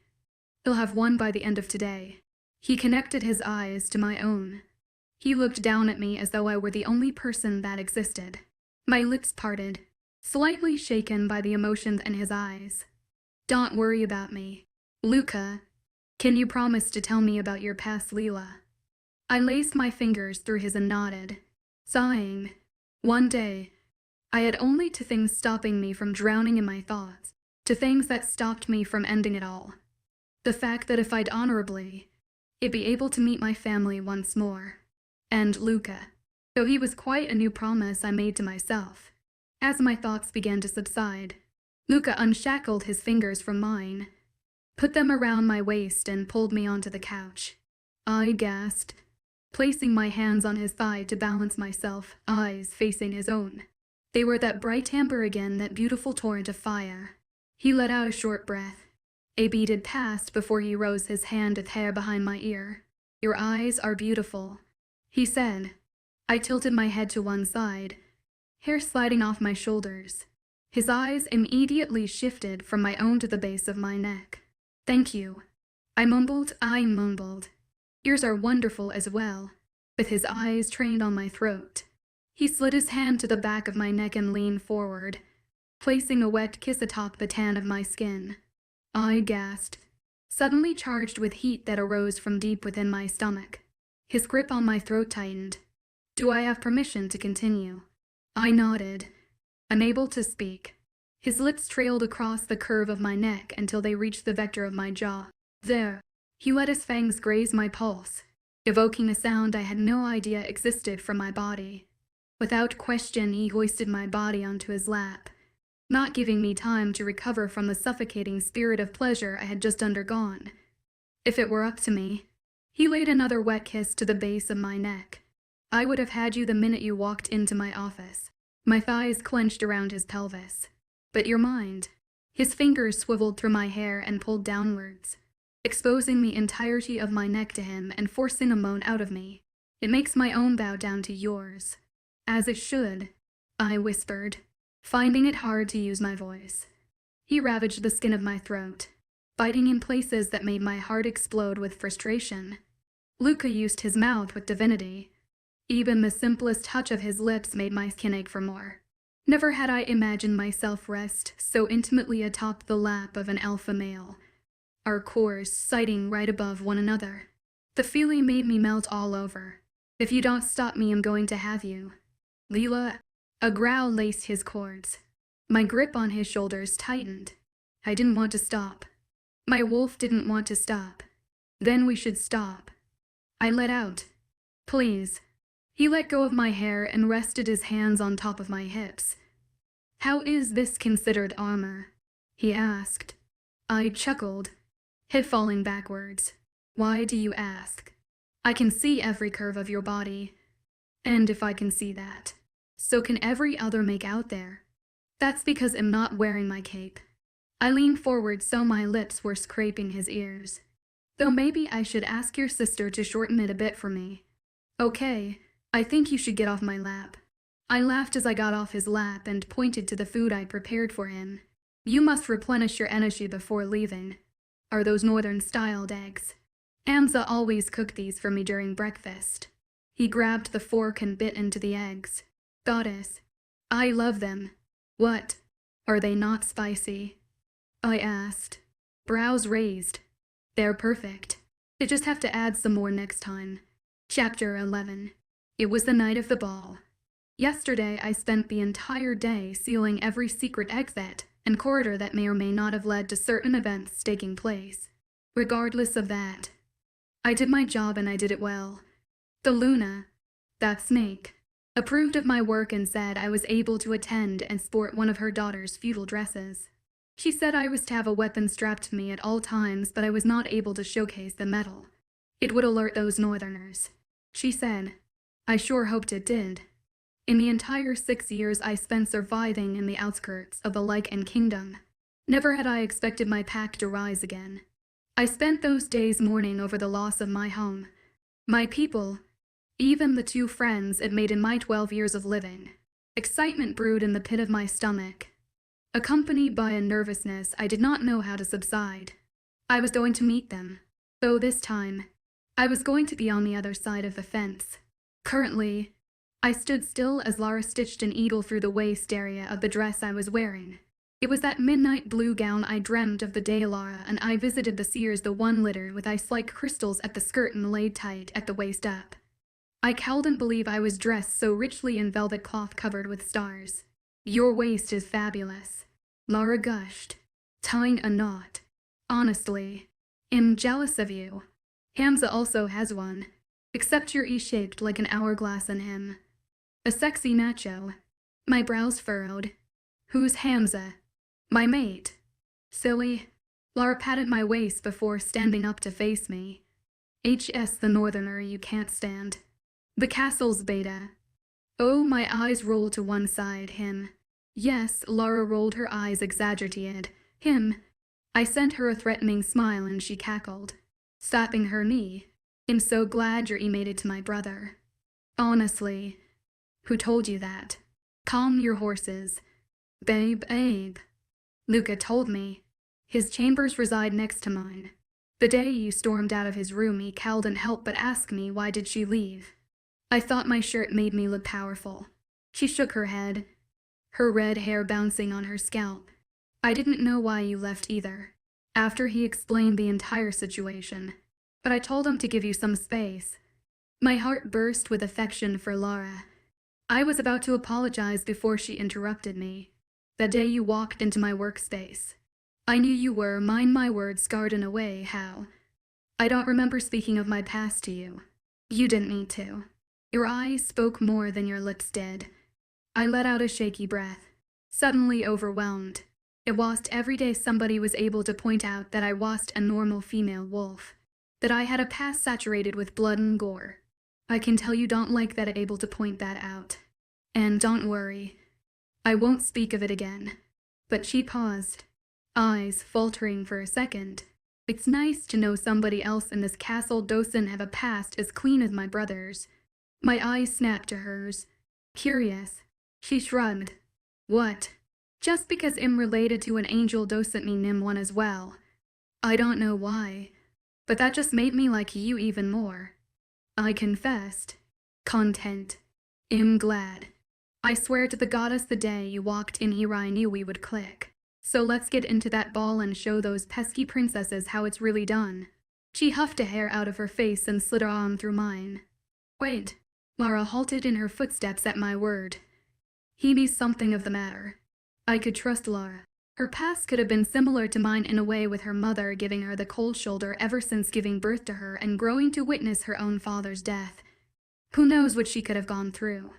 He'll have one by the end of today. He connected his eyes to my own. He looked down at me as though I were the only person that existed. My lips parted, slightly shaken by the emotions in his eyes. Don't worry about me. Luca, can you promise to tell me about your past, 𝐊𝐲? I laced my fingers through his and nodded, sighing. One day, I had only two things stopping me from drowning in my thoughts, two things that stopped me from ending it all. The fact that if I'd honorably, I'd be able to meet my family once more. And Luca, though he was quite a new promise I made to myself. As my thoughts began to subside, Luca unshackled his fingers from mine, put them around my waist and pulled me onto the couch. I gasped, placing my hands on his thigh to balance myself, eyes facing his own. They were that bright amber again, that beautiful torrent of fire. He let out a short breath. A beat had passed before he rose his hand with hair behind my ear. Your eyes are beautiful, he said. I tilted my head to one side, hair sliding off my shoulders. His eyes immediately shifted from my own to the base of my neck. Thank you. I mumbled. Yours are wonderful as well, with his eyes trained on my throat. He slid his hand to the back of my neck and leaned forward, placing a wet kiss atop the tan of my skin. I gasped, suddenly charged with heat that arose from deep within my stomach. His grip on my throat tightened. Do I have permission to continue? I nodded, unable to speak. His lips trailed across the curve of my neck until they reached the vector of my jaw. There, he let his fangs graze my pulse, evoking a sound I had no idea existed from my body. Without question, he hoisted my body onto his lap, not giving me time to recover from the suffocating spirit of pleasure I had just undergone. If it were up to me, he laid another wet kiss to the base of my neck. I would have had you the minute you walked into my office. My thighs clenched around his pelvis. But your mind. His fingers swiveled through my hair and pulled downwards, exposing the entirety of my neck to him and forcing a moan out of me. It makes my own bow down to yours. As it should, I whispered, finding it hard to use my voice. He ravaged the skin of my throat, biting in places that made my heart explode with frustration. Luca used his mouth with divinity. Even the simplest touch of his lips made my skin ache for more. Never had I imagined myself rest so intimately atop the lap of an alpha male, our cores sighting right above one another. The feeling made me melt all over. If you don't stop me, I'm going to have you. 𝐊𝐲. A growl laced his cords. My grip on his shoulders tightened. I didn't want to stop. My wolf didn't want to stop. Then we should stop. I let out. Please. He let go of my hair and rested his hands on top of my hips. How is this considered armor? He asked. I chuckled, head falling backwards. Why do you ask? I can see every curve of your body. And if I can see that, so can every other make out there. That's because I'm not wearing my cape. I leaned forward so my lips were scraping his ears. Though maybe I should ask your sister to shorten it a bit for me. Okay. I think you should get off my lap. I laughed as I got off his lap and pointed to the food I'd prepared for him. You must replenish your energy before leaving. Are those northern-styled eggs? 𝐊𝐬𝐧 always cooked these for me during breakfast. He grabbed the fork and bit into the eggs. Goddess, I love them. What? Are they not spicy? I asked, brows raised. They're perfect. They just have to add some more next time. Chapter 11. It was the night of the ball. Yesterday, I spent the entire day sealing every secret exit and corridor that may or may not have led to certain events taking place. Regardless of that, I did my job and I did it well. The Luna, that snake, approved of my work and said I was able to attend and sport one of her daughter's feudal dresses. She said I was to have a weapon strapped to me at all times, but I was not able to showcase the metal. It would alert those northerners. She said. I sure hoped it did. In the entire 6 years I spent surviving in the outskirts of the Lycan Kingdom, never had I expected my pack to rise again. I spent those days mourning over the loss of my home, my people, even the 2 friends it made in my 12 years of living. Excitement brewed in the pit of my stomach, accompanied by a nervousness I did not know how to subside. I was going to meet them, though this time, I was going to be on the other side of the fence. Currently, I stood still as Lara stitched a needle through the waist area of the dress I was wearing. It was that midnight blue gown I dreamed of the day Lara and I visited the Sears, the one littered with ice-like crystals at the skirt and laid tight at the waist up. I couldn't believe I was dressed so richly in velvet cloth covered with stars. Your waist is fabulous, Lara gushed, tying a knot. Honestly, I'm jealous of you. 𝐊𝐚𝐲 also has one, except you're shaped like an hourglass in him. A sexy nacho. My brows furrowed. Who's 𝐊𝐴MZA? My mate. Silly. Lara patted my waist before standing up to face me. HS the northerner you can't stand. The castle's beta. Oh, my eyes rolled to one side. Him. Yes, Lara rolled her eyes exaggerated. Him. I sent her a threatening smile and she cackled, slapping her knee. I'm so glad you're made it to my brother. Honestly. Who told you that? Calm your horses. Babe. Luca told me. His chambers reside next to mine. The day you stormed out of his room he couldn't help but ask me why did she leave. I thought my shirt made me look powerful. She shook her head, her red hair bouncing on her scalp. I didn't know why you left either, after he explained the entire situation, but I told him to give you some space. My heart burst with affection for Lara. I was about to apologize before she interrupted me. The day you walked into my workspace, I knew you were, mind my words, scarred in a way. How? I don't remember speaking of my past to you. You didn't need to. Your eyes spoke more than your lips did. I let out a shaky breath, suddenly overwhelmed. It was every day somebody was able to point out that I wasn't a normal female wolf, that I had a past saturated with blood and gore. I can tell you don't like that able to point that out. And don't worry, I won't speak of it again. But she paused, eyes faltering for a second. It's nice to know somebody else in this castle doesn't have a past as clean as my brother's. My eyes snapped to hers. Curious. She shrugged. What? Just because I'm related to an angel doesn't mean I'm one as well. I don't know why, but that just made me like you even more. I confessed. Content. I'm glad. I swear to the goddess the day you walked in here I knew we would click. So let's get into that ball and show those pesky princesses how it's really done. She huffed a hair out of her face and slid her arm through mine. Wait. Lara halted in her footsteps at my word. He be something of the matter. I could trust Lara. Her past could have been similar to mine in a way, with her mother giving her the cold shoulder ever since giving birth to her and growing to witness her own father's death. Who knows what she could have gone through.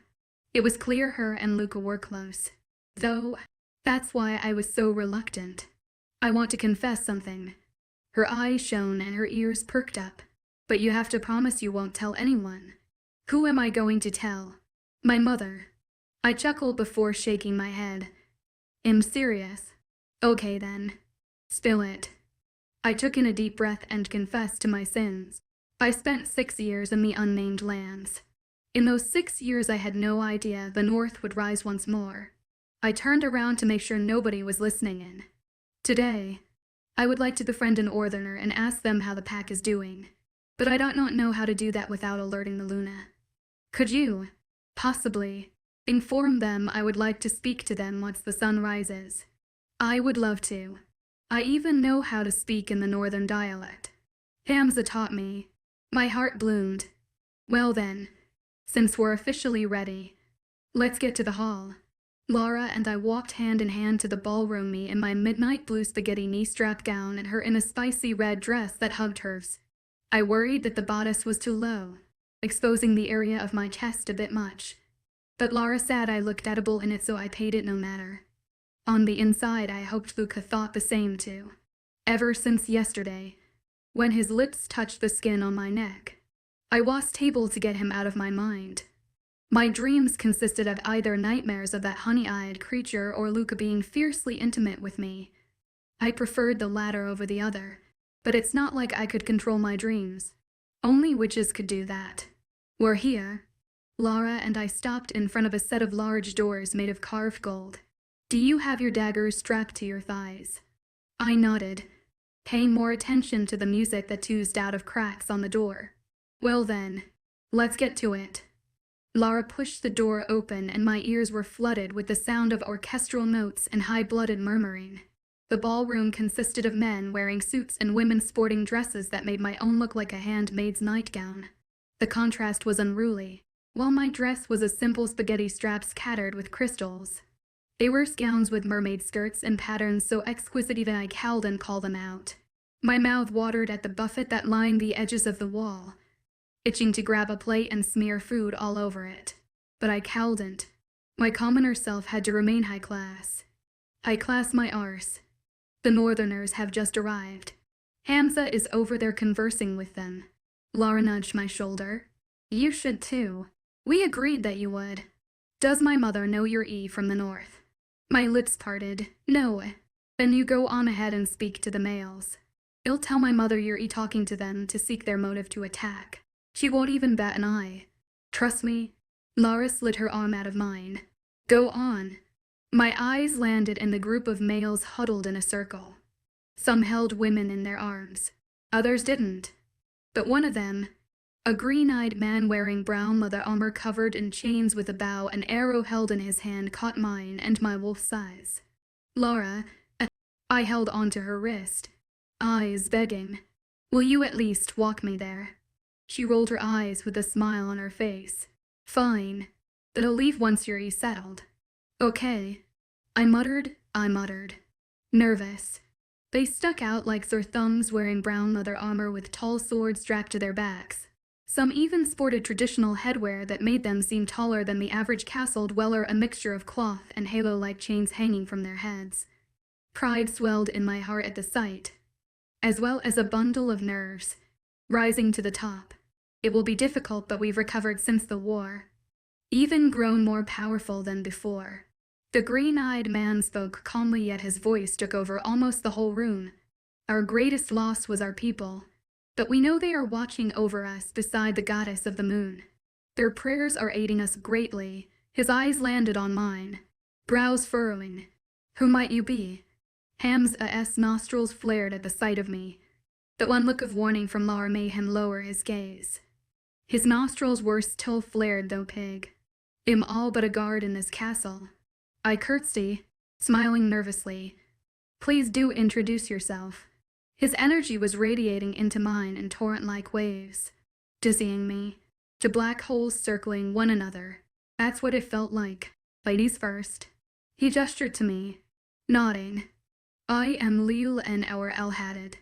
It was clear her and Luca were close. Though, that's why I was so reluctant. I want to confess something. Her eyes shone and her ears perked up. But you have to promise you won't tell anyone. Who am I going to tell? My mother. I chuckled before shaking my head. I'm serious. Okay then. Spill it. I took in a deep breath and confessed to my sins. I spent 6 years in the unnamed lands. In those 6 years I had no idea the North would rise once more. I turned around to make sure nobody was listening in. Today, I would like to befriend an Northerner and ask them how the pack is doing. But I don't know how to do that without alerting the Luna. Could you, possibly, inform them I would like to speak to them once the sun rises? I would love to. I even know how to speak in the northern dialect. 𝐿𝐴MZA taught me. My heart bloomed. Well then, since we're officially ready, let's get to the hall. Lara and I walked hand in hand to the ballroom, me in my midnight blue spaghetti knee-strap gown and her in a spicy red dress that hugged hers. I worried that the bodice was too low, exposing the area of my chest a bit much. But Lara said I looked edible in it, so I paid it no matter. On the inside, I hoped Luca thought the same too. Ever since yesterday, when his lips touched the skin on my neck, I wasn't able to get him out of my mind. My dreams consisted of either nightmares of that honey-eyed creature or Luca being fiercely intimate with me. I preferred the latter over the other, but it's not like I could control my dreams. Only witches could do that. We're here. Lara and I stopped in front of a set of large doors made of carved gold. Do you have your daggers strapped to your thighs? I nodded, paying more attention to the music that oozed out of cracks on the door. Well then, let's get to it. Lara pushed the door open and my ears were flooded with the sound of orchestral notes and high-blooded murmuring. The ballroom consisted of men wearing suits and women sporting dresses that made my own look like a handmaid's nightgown. The contrast was unruly, while my dress was a simple spaghetti strap scattered with crystals. They were gowns with mermaid skirts and patterns so exquisite even I howled and called them out. My mouth watered at the buffet that lined the edges of the wall, itching to grab a plate and smear food all over it. But I howled. My commoner self had to remain high class. High class my arse. The northerners have just arrived. Hamza is over there conversing with them. Lara nudged my shoulder. You should too. We agreed that you would. Does my mother know you're from the north? My lips parted. No. Then you go on ahead and speak to the males. You'll tell my mother you're talking to them to seek their motive to attack. She won't even bat an eye. Trust me. Lara slid her arm out of mine. Go on. My eyes landed in the group of males huddled in a circle. Some held women in their arms. Others didn't. But one of them, a green-eyed man wearing brown leather armor covered in chains with a bow and arrow held in his hand, caught mine and my wolf's eyes. Lara, I held onto her wrist, eyes begging. Will you at least walk me there? She rolled her eyes with a smile on her face. Fine, but I'll leave once you're settled. Okay. I muttered. Nervous. They stuck out like sore thumbs wearing brown leather armor with tall swords strapped to their backs. Some even sported traditional headwear that made them seem taller than the average castle dweller, a mixture of cloth and halo-like chains hanging from their heads. Pride swelled in my heart at the sight, as well as a bundle of nerves, rising to the top. It will be difficult, but we've recovered since the war. Even grown more powerful than before. The green-eyed man spoke calmly, yet his voice took over almost the whole room. Our greatest loss was our people, but we know they are watching over us beside the goddess of the moon. Their prayers are aiding us greatly. His eyes landed on mine, brows furrowing. Who might you be? Hamza's nostrils flared at the sight of me. The one look of warning from Lara made him lower his gaze. His nostrils were still flared, though pig. I'm all but a guard in this castle. I curtsied, smiling nervously. Please do introduce yourself. His energy was radiating into mine in torrent-like waves, dizzying me, to black holes circling one another. That's what it felt like. Ladies first. He gestured to me, nodding. I am 𝐊𝐢𝐬𝐩𝐿.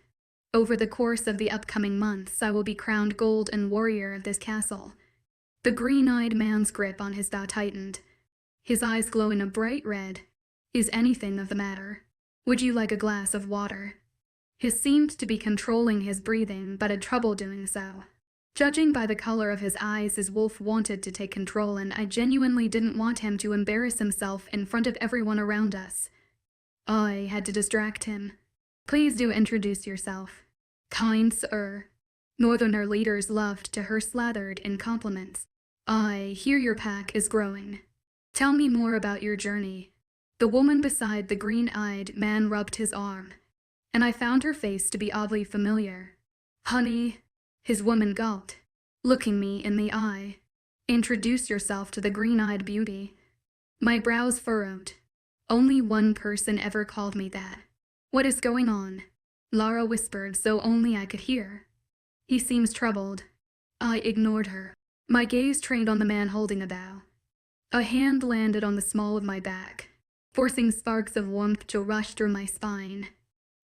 Over the course of the upcoming months, I will be crowned golden warrior of this castle. The green-eyed man's grip on his bow tightened, his eyes glowing a bright red. Is anything of the matter? Would you like a glass of water? He seemed to be controlling his breathing, but had trouble doing so. Judging by the color of his eyes, his wolf wanted to take control, and I genuinely didn't want him to embarrass himself in front of everyone around us. I had to distract him. Please do introduce yourself. Kind sir. Northerner leaders loved to her slathered in compliments. I hear your pack is growing. Tell me more about your journey. The woman beside the green-eyed man rubbed his arm, and I found her face to be oddly familiar. Honey, his woman gulped, looking me in the eye. Introduce yourself to the green-eyed beauty. My brows furrowed. Only one person ever called me that. What is going on? Lara whispered so only I could hear. He seems troubled. I ignored her. My gaze trained on the man holding a bow. A hand landed on the small of my back, forcing sparks of warmth to rush through my spine.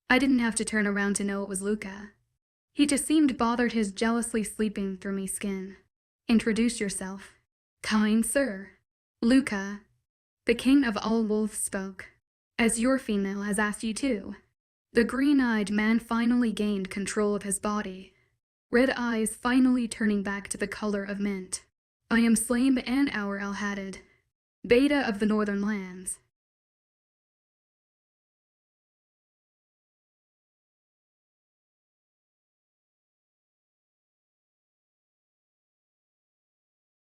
I didn't have to turn around to know it was Luca. He just seemed bothered his jealously sleeping through me skin. Introduce yourself. Kind sir. Luca, the king of all wolves, spoke. As your female has asked you to. The green-eyed man finally gained control of his body, red eyes finally turning back to the color of mint. I am 𝐊𝐤 𝐑𝐞𝐝, beta of the northern lands.